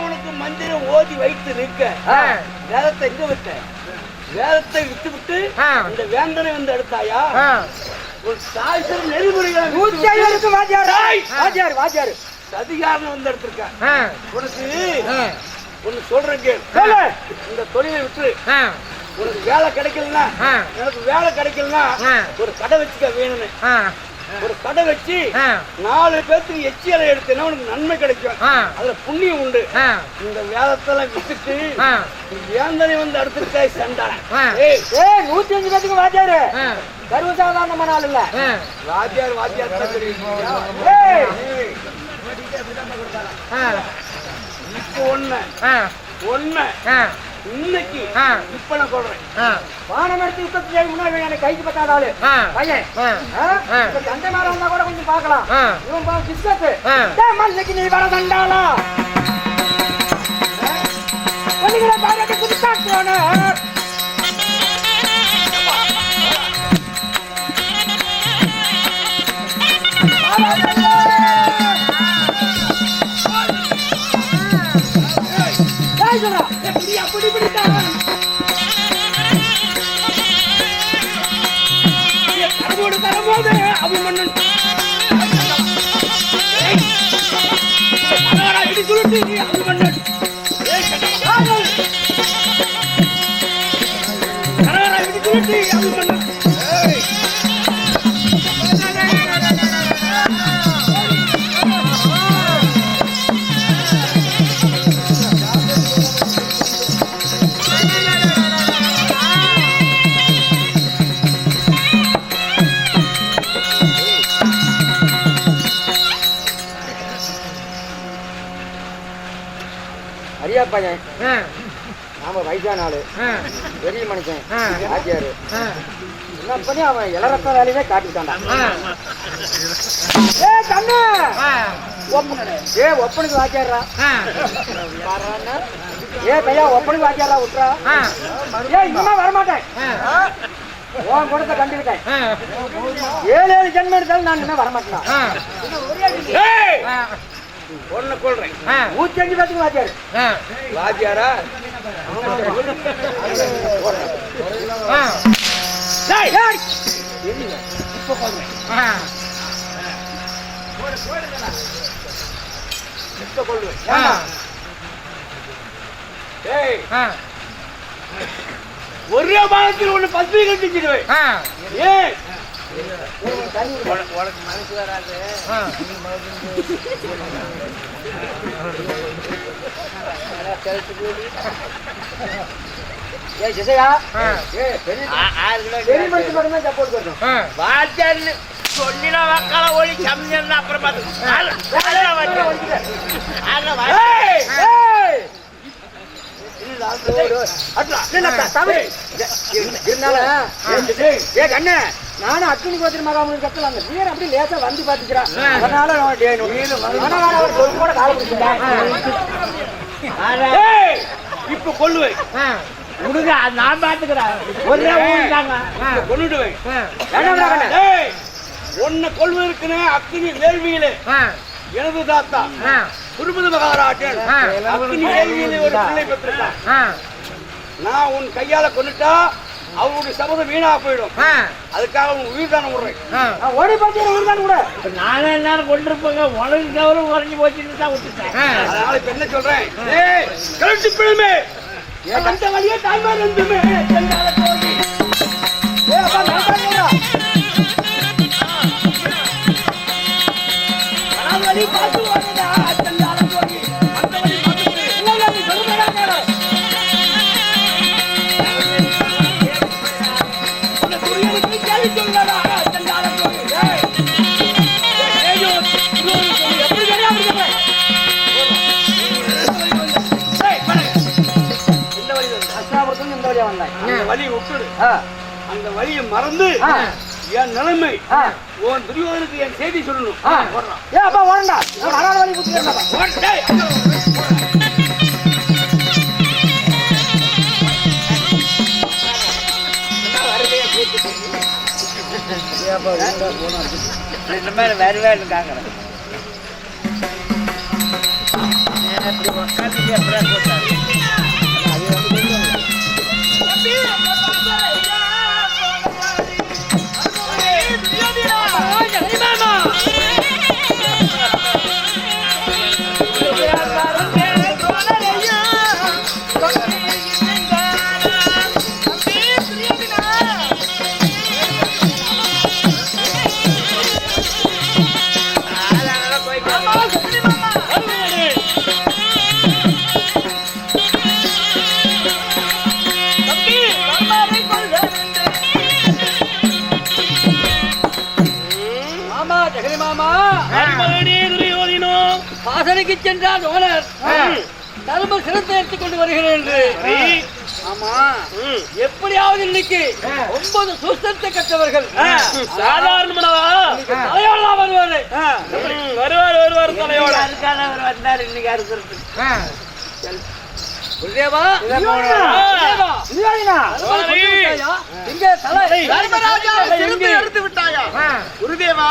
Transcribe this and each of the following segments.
உனக்கு மந்திரம் ஓதி வைத்து நிற்க வேதத்தை எங்க விட்ட? வேதத்தை விட்டு விட்டு இந்த வேந்தனை வந்து எடுத்தாயா? ஒரு சாய்சர் நெறிமுறைகளை சதிகாரன் வந்து எடுத்திருக்க. உனக்கு ஒண்ணு சொல்றேன், இந்த தொழிலை விட்டு உனக்கு வேலை கிடைக்கலன்னா, எனக்கு வேலை கிடைக்கலன்னா ஒரு கடை வச்சுக்க வேணும்னு. ஒரு கடை வச்சு 4 பேருக்கு எச்சியலை எடுத்தேன்னா உனக்கு நன்மை கிடைக்கும், அதுல புண்ணியம் உண்டு. இந்த வேதத்தெல்லாம் விட்டுட்டு வேந்தனை வந்து அடுத்திருக்க சண்டான 105 பேருக்கு வாத்தியாரு சர்வசாதாரணமான ஆள் இல்ல. வாத்தியார் வாத்தியார் இப்போ ஒண்ணு இன்னைக்கு இப்ப நான் சொல்றேன், வானம் எடுத்து யுத்தத்தை முன்னாடி எனக்கு கைக்கு பத்தாதாளு பையன் சண்டை மேல வந்தா கூட கொஞ்சம் பாக்கலாம். இவன் பிஸ்கட்டு இன்னைக்கு நீ வர தண்டாளா குடிக்காட்டு தரபோது அபிமன்னன் சுருட்டி அபிமன்னன் சுருட்டி அபிமன்னன் பையன் நாம வயசான ஆளு, பெரிய மனுஷன் ஆச்சியாரு. என்ன பண்ணி அவன் இளரத்த வேலையுமே காட்டிட்டான்டா. ஒப்பனுக்கு வாக்கியாடுறா, கையா ஒப்பனுக்கு வாக்கியாடுறா விட்டுறா. இன்னும் வரமாட்டேன், உன் குடத்தை கண்டுக்கிட்டேன். 7 ஜென்மம் எடுத்தாலும் நான் இன்னும் வரமாட்டேன். ஒண்ணு சொல்றேன், 105 பேருக்கு வாத்தியாரு வாத்தியாரா ஒரே பாலத்தில் ஒண்ணு 10 கட்டிச்சிடுவேன். உனக்கு மனசு வராது. சொல்லினா வாக்கால ஓடி கம்மியா அப்புறம் நானும் அக்கினி கோத்திர மகாமணி கட்டல அந்த வீரன் அப்படி லேசா வந்து பாத்துக்கிறான். அதனால கூட கால பிடிச்சிட்டேன். இப்ப கொள்ளுவேன் உனக்கு நான் பாத்துக்கிறேன். ஒரே ஊருக்காங்க கொண்டுடுவேன். ஒன்ன கொள்வதற்குன்னு அக்கினி வேள்வியில எனது தாத்தா குருபதி மகாராஜன் அக்கினி வேள்வியில ஒரு பிள்ளை பெற்றிருக்கான். நான் உன் கையால கொண்டுட்டா அவருடைய சபதம் வீணா போயிடும். அதுக்காக உயிர் தானே விடுறேன். ஓடி பார்த்து உயிர் தானே கூட நானே எல்லாரும் கொண்டிருப்பாங்க. உனக்கு கவரம் குறைஞ்சி போச்சுன்னு தான் விட்டுட்டேன். அதனால இப்ப என்ன சொல்றேன், கரெக்ட் பிள்ளைமே அந்த வழியே தாய்மார் இருந்துமே பார்த்து வழி விட்டுடு. அந்த வழியை மறந்து என் நிலைமை உன் துரியோதனுக்கு என் செய்தி சொல்லணும். வேறு வேறு வாசனைக்கு சென்றால் ஓனர் தர்ம சிரத்தை எடுத்துக் கொண்டு வருகிறேன் என்று. எப்படியாவது இன்னைக்கு 9 சூஸ்திரத்தை கற்றவர்கள் தலையோட வருவார் தலையோட வந்தார் இன்னைக்கு அறுக்கிறது. குருதேவா எடுத்து விட்டாயா குருதேவா?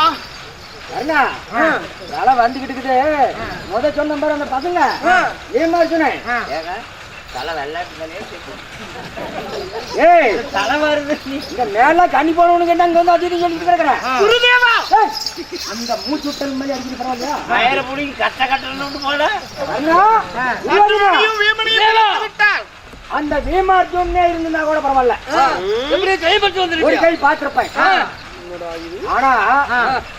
வந்துகிட்டு முத சொன்ன பாரு அந்த பசங்க ஏமா சொன்னேன் தலை தலை வருது இங்க மேல கண்ணி போனவனுக்கு என்ன வந்து அது சொல்லிட்டு கிடக்குறேன். அந்த மூச்சு விட்டல் மாதிரி அடிக்கிட்டு பரவாயில்லையா? வயர புடி கட்ட கட்டணும்னு போல அந்த வீமார்ஜுனே இருந்தா கூட பரவாயில்ல. ஒரு கை பாத்திருப்பேன். ஆனா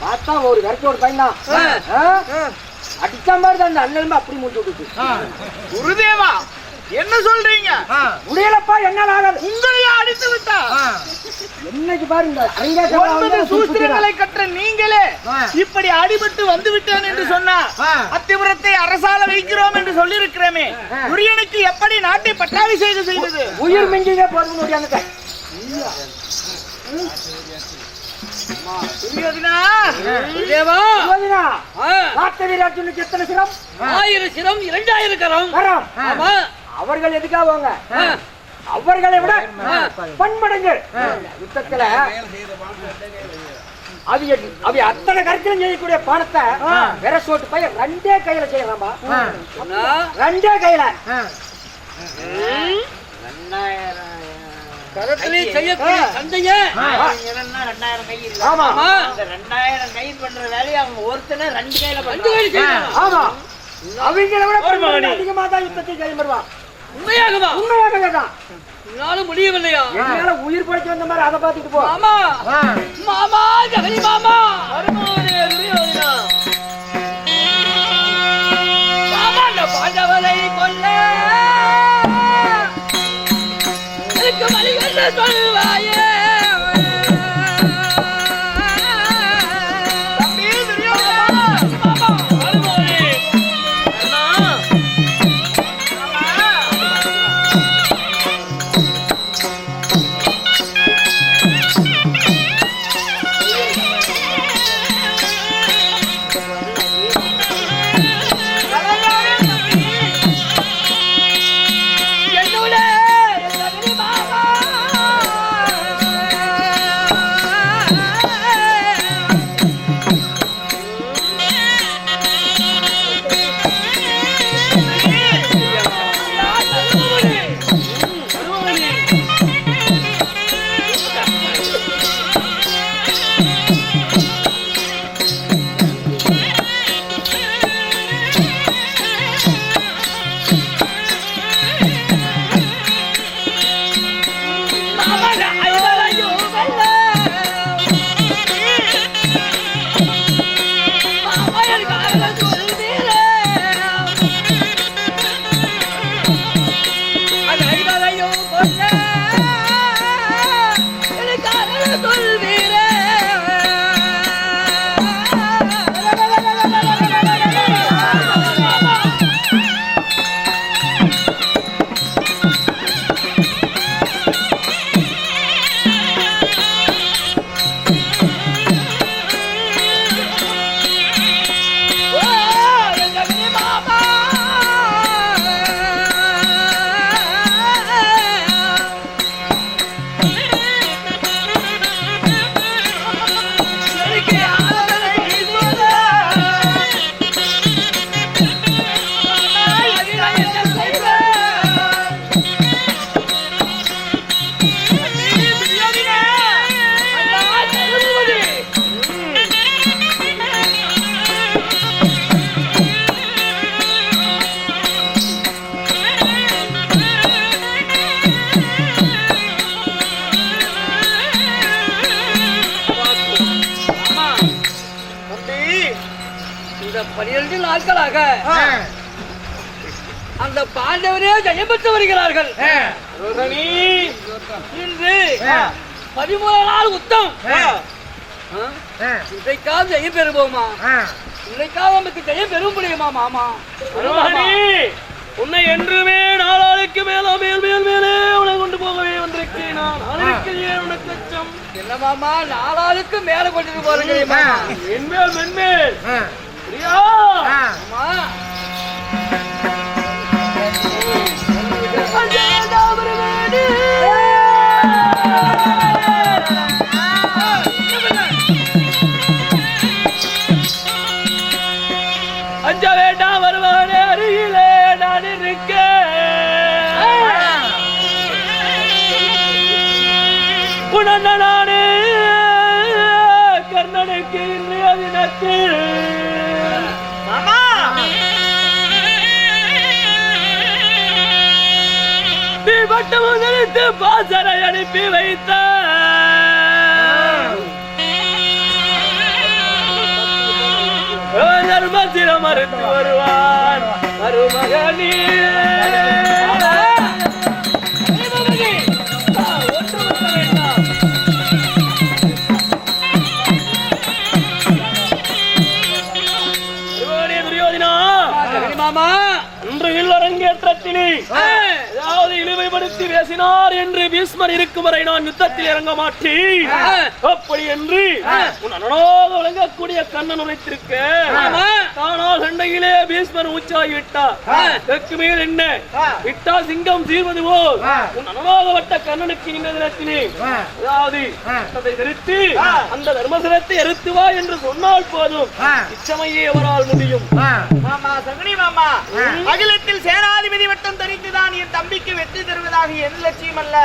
பார்த்தா ஒரு கருத்தோட பையன் தான் அடிச்ச மாதிரி தான் அந்த அண்ணன் அப்படி மூச்சு விட்டுச்சு. குருதேவா என்ன சொல்றீங்க? முடியலப்பா என்னால ஆகாது. உங்களையே அடித்து விட்டா என்னைக்கு பாருங்க 9 சூஸ்திரங்களை கற்ற நீங்களே இப்படி அடிபட்டு வந்து விட்டேன் என்று சொன்னா அத்திபுரத்தை அரசால வைக்கிறோம் என்று சொல்லி இருக்கிறோமே, துரியனுக்கு எப்படி நாட்டை பட்டாபிஷேகம் செய்தது? உயிர் மிஞ்சியே போறது முடியாது. எத்தனை சிரம்? 1000 சிரம், 2000 கரம். அவர்கள் எதுக்காக அவர்களை விட பன்மடங்கள் யுத்தத்துல அது அத்தனை கருத்திலும் செய்யக்கூடிய பாடத்தை வேற சோட்டு பையன் 2 கையில செய்யலாமா? 2 கையில 2000 கரத்திலே செய்யக்கூடிய சண்டைய 2000 கை இல்ல. ஆமா அந்த 2000 கை பண்ற வேலையை அவங்க ஒருத்தனே 2 கையில செய்யறாங்க. ஆமா அவங்கள விட அதிகமா தான் யுத்தத்தை செய்ய வருவான். உண்மையாகவா? உண்மையாகதான். என்னால முடியவில்லையா? என்னால உயிர் படைச்சு வந்த மாதிரி அதை பார்த்துட்டு போ. ஆமா மாமா ஜெகனி மாமா வருமானே துரியோதனா மாமா அந்த பாண்டவரை கொல்ல எனக்கு வழி என்ன சொல்வாயே? Whoa! இந்த 12 நாட்களாக அந்த பாண்டவரே ஜெயம் பெற்று வருகிறார்கள். இன்று 13 நாள் உத்தம். இன்றைக்காவது ஜெயம் பெறுவோமா? இன்றைக்காவது நமக்கு ஜெயம் பெற முடியுமா மாமா? உன்னை என்றுமே நாளாளுக்கு மேல மேல் மேல் மேலே உன்னை கொண்டு போகவே வந்திருக்கேன். என்ன மாமா நாளாளுக்கு மேல கொண்டு போறீங்க? மென்மேல் மென்மேல் அஞ்ச வேண்டாம் வருவானே அருகிலே நான் இருக்க. நானே கர்ணனுக்கு இன்றைய தினத்தில் பட்டு முதலித்து பாசரை அனுப்பி வைத்த தர்மசிரம் மறுத்து வருவான் மருமகனே. அதாவது இழிவுபடுத்தி பேசினார் என்று பீஷ்மர் இருக்கும் வரை நான் யுத்தத்தில் இறங்க மாட்டேன். அப்படி என்று உன் அண்ணனாக விளங்கக்கூடிய கண்ணன் உரைத்திருக்க ஆனால் சண்டையிலே பீஷ்மர் உச்சாகிவிட்டார். தெற்கு மேல் என்ன விட்டா சிங்கம் தீர்வது போல் உன் அண்ணனாகப்பட்ட கண்ணனுக்கு இந்த தினத்திலே அதாவது நிறுத்தி அந்த தர்மசனத்தை எரித்து வா என்று சொன்னால் போதும் இச்சமையே அவரால் முடியும். அகிலத்தில் சேனாதிபதி வட்டம் தரித்துதான் என் தம்பிக்கு வெற்றி தருவதாக என் லட்சியம் அல்ல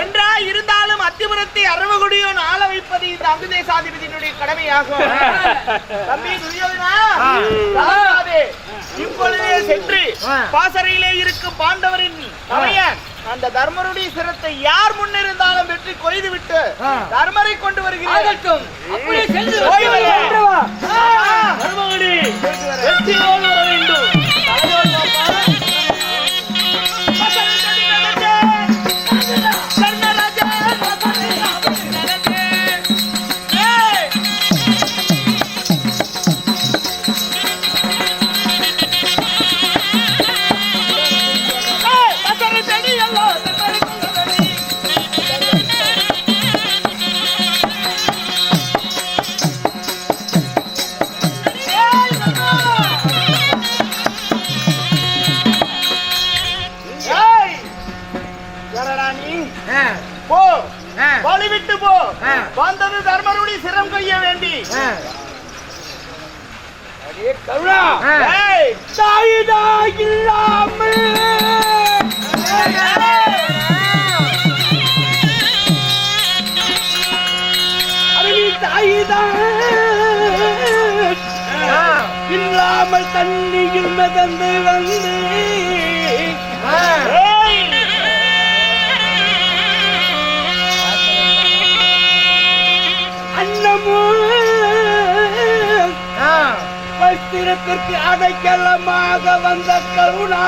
என்றா இருந்தாலும் அத்திபுரத்தை அரவகுடியோன் ஆள வைப்பது இந்த அங்குதேசாதிபதியினுடைய கடமையாகும். தம்பி துரியோதனா, இப்பொழுதே சென்று பாசறையிலே இருக்கும் பாண்டவரின் தமையன் அந்த தர்மருடைய சிரத்தை யார் முன்னிருந்தாலும் வெற்றி கொய்து விட்டு தர்மரை கொண்டு வருகிறேன். வழிவிட்டு போ, வந்தது தர்மருடைய சிரம் கைய வேண்டி. இல்லாமல் தண்ணியில் மிதந்து வந்து வஸ்திரத்திற்கு அடைக்கலமாக வந்த கருணா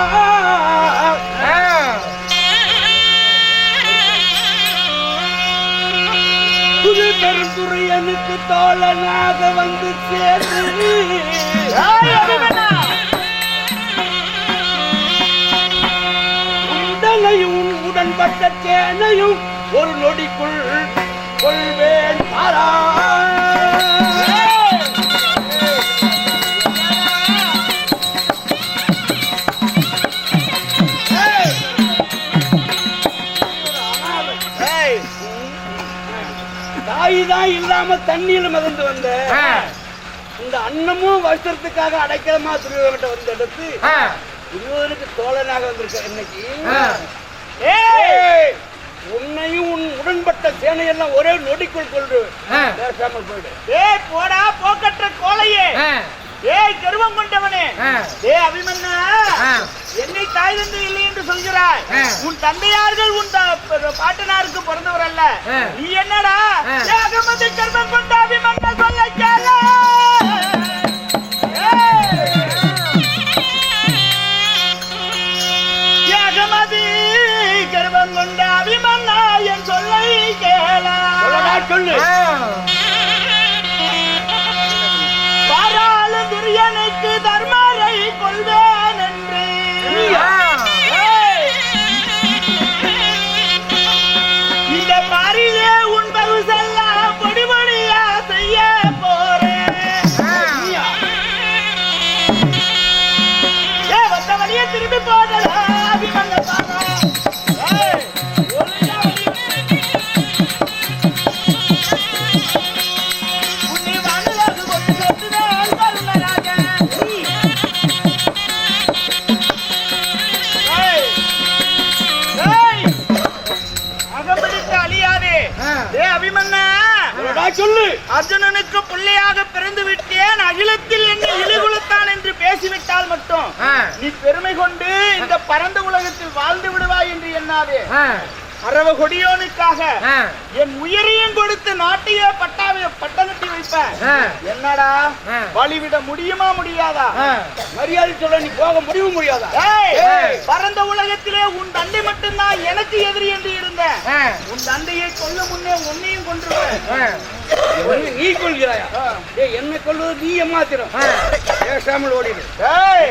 புது பெருந்துறையனுக்கு தோழனாக வந்து சேர்ந்து உடலையும் உடன்பட்ட சேனையும் ஒரு நொடிக்குள் கொள்வேன் பாரா. தாய்தான் இல்லாம தண்ணீர் மிதந்து வந்த இந்த அன்னமும் வஸ்திரத்துக்காக அடைக்கலமா துரியோதன்கிட்ட வந்த எடுத்து துரியோதனுக்கு தோழனாக வந்திருக்க இன்னைக்கு உன்னையும் உன் உடன்பட்ட சேனையெல்லாம் ஒரே நொடிக்குள் கொண்டு பேசாமல் போயிடு. போடா போக்கற்ற கோலையே, ஏய் கர்வம் கொண்டவனே, அபிமன்னா, என்னை தாய் தந்தை இல்லை என்று சொல்கிறாய். உன் தந்தையார்கள் உன் பாட்டனாருக்கு பிறந்தவர் அல்ல. நீ என்னடா கர்மம் கொண்ட அபிமன்னா சொல்ல கேள. சொல்லு. அர்ஜுனனுக்கு பிள்ளையாக பிறந்து விட்டேன், அகிலத்தில் என்னை இழிகுலத்தான் என்று பேசிவிட்டால் மட்டும் நீ பெருமை கொண்டு இந்த பரந்த உலகத்தில் வாழ்ந்து விடுவாய் என்று எண்ணாதே. அரவ கொடியோனுக்காக என் உயிரையும் கொடுத்து நாட்டையே பட்டணத்தை வைப்பேன். என்னடா வழிவிட முடியுமா முடியாதா? மரியாதை சொல்ல நீ போக முடியும் முடியாதா? பரந்த உலகத்திலே உன் தந்தை மட்டும்தான் எனக்கு எதிரி என்று இருந்தேன். உன் தந்தையை கொல்ல முன்னே உன்னையும் கொன்றுவேன். நீ கொள்கிறாயா? என்னை கொள்வது நீ ஏமாத்திரம். பேசாமல் ஓடிடு. ஏய்